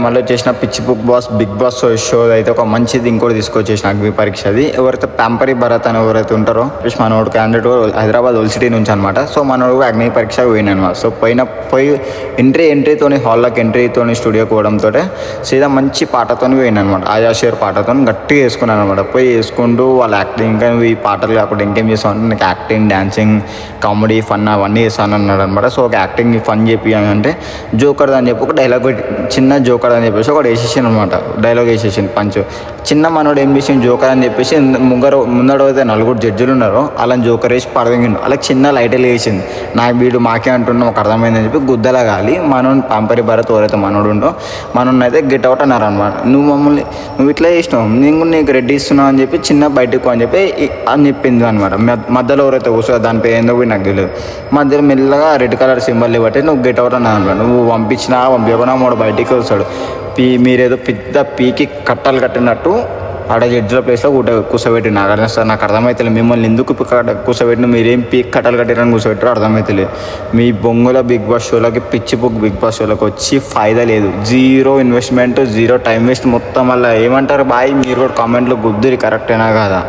మళ్ళీ వచ్చేసిన పిచ్చి బిగ్ బాస్ షో అయితే ఒక మంచిది ఇంకోటి తీసుకొచ్చేసిన అగ్ని పరీక్షది. ఎవరైతే ప్యాంపరీ భరత్ అని ఎవరైతే ఉంటారో మనోడు క్యాండిడేట్ హైదరాబాద్ ఓల్ సిటీ నుంచి అనమాట. సో మనోడు అగ్ని పరీక్ష పోయిన అనమాట. సో పోయి ఎంట్రీతోని హాల్లోకి ఎంట్రీతోని స్టూడియోకి పోవడంతో సీదా మంచి పాటతో పోయిన అనమాట. ఆయా షేర్ పాటతో గట్టిగా వేసుకున్నాను అనమాట. పోయి వేసుకుంటూ వాళ్ళ యాక్టింగ్ ఇంకా ఈ పాటలు కాకుండా ఇంకేం చేస్తాను అంటే నాకు యాక్టింగ్, డాన్సింగ్, కామెడీ, ఫన్ అవన్నీ చేస్తాను అన్నాడు అనమాట. సో ఒక యాక్టింగ్ ఫన్ చెప్పి అంటే జోకర్ అని చెప్పి ఒక డైలాగ్ చిన్న జోకర్ అని చెప్పేసి ఒకటి వేసేసాను అనమాట. డైలాగ్ వేసేసాను పంచ్. చిన్న మనోడు ఏం చేసిండు జోకర్ అని చెప్పేసి ముందడైతే 4 జడ్జిలు ఉన్నారు. అలా జోకర్ వేసి పడదింగిండు. అలా చిన్న లైట్లు వేసింది. నాకు వీడు మాకే అంటున్నా మాకు అర్థమైందని చెప్పి గుద్దలా గాలి మనోడు పాంపరి భరత్ ఎవరైతే మనోడు ఉండో మనోడిని అయితే గెట్ అవుట్ అన్నారు అనమాట. నువ్వు ఇట్లా చేసినావు, నీకు రెడ్డి ఇస్తున్నావు అని చెప్పి చిన్న బయటకు అని చెప్పి అని చెప్పింది అనమాట. మధ్యలో ఎవరైతే కూర్చో దాని పేరు ఏందో నాకు తెలియదు. మధ్యలో మెల్లగా రెడ్ కలర్ సింబల్ బట్టి నువ్వు గెట్ అవుట్ అన్నా అనమాట. నువ్వు పంపించినా మూడు బయటికి వస్తాడు. మీరేదో పెద్ద పీకి కట్టలు కట్టినట్టు ఆడ జడ్జిల ప్లేస్లో కూర్చోబెట్టి నాకు అర్థమవుతలేదు. మిమ్మల్ని ఎందుకు కూర్చోబెట్టిన, మీరేం పీక్ కట్టలు కట్టిరని కూర్చోబెట్టారో అర్థమవుతలేదు. మీ బొంగుల బిగ్ బాస్ షోలకి బిగ్ బాస్ షోలోకి వచ్చి ఫాయిదా లేదు. 0 ఇన్వెస్ట్మెంట్, 0 టైం వేస్ట్ మొత్తం. వల్ల ఏమంటారు బాయ్, మీరు కూడా కామెంట్లో గుద్దురి కరెక్టేనా కాదా?